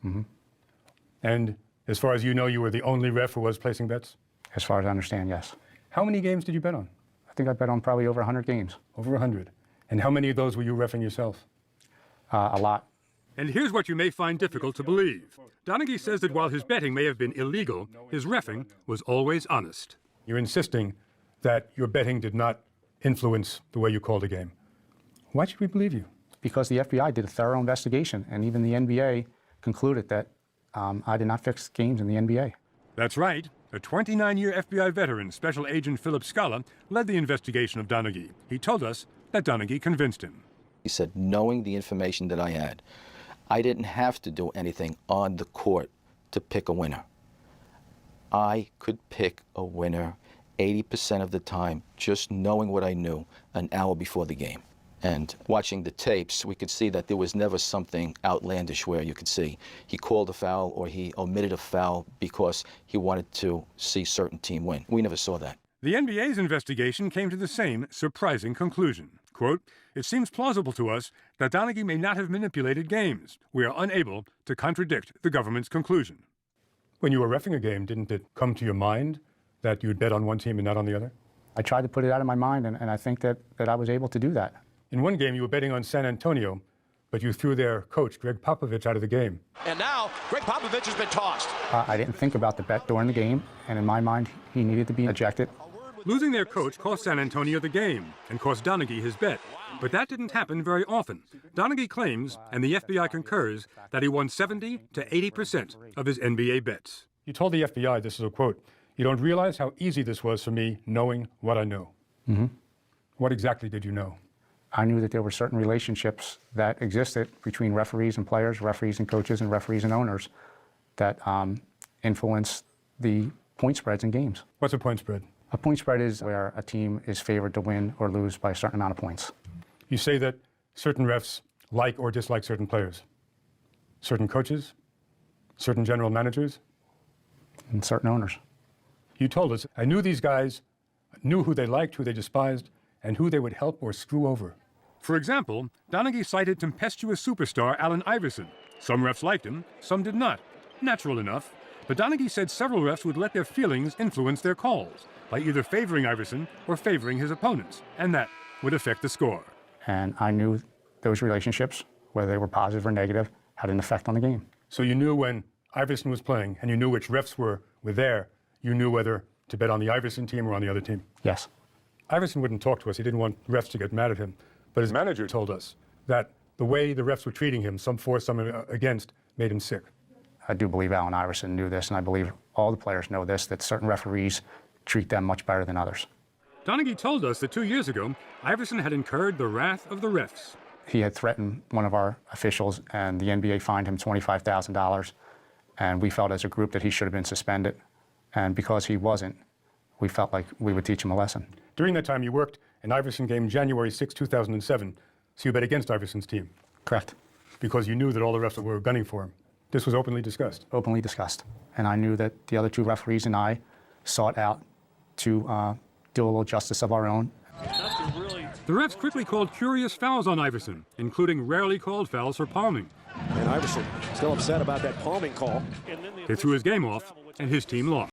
Mm-hmm. And as far as you know, you were the only ref who was placing bets? As far as I understand, yes. How many games did you bet on? I think I bet on probably over 100 games. Over 100. And how many of those were you reffing yourself? A lot. And here's what you may find difficult to believe. Donaghy says that while his betting may have been illegal, his reffing was always honest. You're insisting that your betting did not influence the way you called a game. Why should we believe you? Because the FBI did a thorough investigation, and even the NBA concluded that I did not fix games in the NBA. That's right. A 29-year FBI veteran, Special Agent Philip Scala, led the investigation of Donaghy. He told us that Donaghy convinced him. He said, knowing the information that I had, I didn't have to do anything on the court to pick a winner. I could pick a winner 80% of the time just knowing what I knew an hour before the game. And watching the tapes, we could see that there was never something outlandish where you could see he called a foul or he omitted a foul because he wanted to see certain team win. We never saw that. The NBA's investigation came to the same surprising conclusion. Quote, "It seems plausible to us that Donaghy may not have manipulated games. We are unable to contradict the government's conclusion." When you were reffing a game, didn't it come to your mind that you'd bet on one team and not on the other? I tried to put it out of my mind, and I think that I was able to do that. In one game, you were betting on San Antonio, but you threw their coach, Greg Popovich, out of the game. And now, Greg Popovich has been tossed. I didn't think about the bet during the game, and in my mind, he needed to be ejected. Losing their coach cost San Antonio the game and cost Donaghy his bet. But that didn't happen very often. Donaghy claims, and the FBI concurs, that he won 70 to 80% of his NBA bets. You told the FBI, this is a quote, "You don't realize how easy this was for me knowing what I know." Mm-hmm. What exactly did you know? I knew that there were certain relationships that existed between referees and players, referees and coaches, and referees and owners that influence the point spreads in games. What's a point spread? A point spread is where a team is favored to win or lose by a certain amount of points. You say that certain refs like or dislike certain players, certain coaches, certain general managers, and certain owners. You told us, "I knew these guys, knew who they liked, who they despised, and who they would help or screw over." For example, Donaghy cited tempestuous superstar Allen Iverson. Some refs liked him, some did not. Natural enough. But Donaghy said several refs would let their feelings influence their calls by either favoring Iverson or favoring his opponents, and that would affect the score. And I knew those relationships, whether they were positive or negative, had an effect on the game. So you knew when Iverson was playing, and you knew which refs were there, you knew whether to bet on the Iverson team or on the other team? Yes. Iverson wouldn't talk to us. He didn't want refs to get mad at him. But his manager told us that the way the refs were treating him, some for, some against, made him sick. I do believe Allen Iverson knew this, and I believe all the players know this, that certain referees treat them much better than others. Donaghy told us that 2 years ago, Iverson had incurred the wrath of the refs. He had threatened one of our officials, and the NBA fined him $25,000, and we felt as a group that he should have been suspended. And because he wasn't, we felt like we would teach him a lesson. During that time, you worked an Iverson game January 6, 2007, so you bet against Iverson's team. Correct. Because you knew that all the refs were gunning for him. This was openly discussed. Openly discussed. And I knew that the other two referees and I sought out to do a little justice of our own. The refs quickly called curious fouls on Iverson, including rarely called fouls for palming. And Iverson still upset about that palming call. They threw his game off, and his team lost.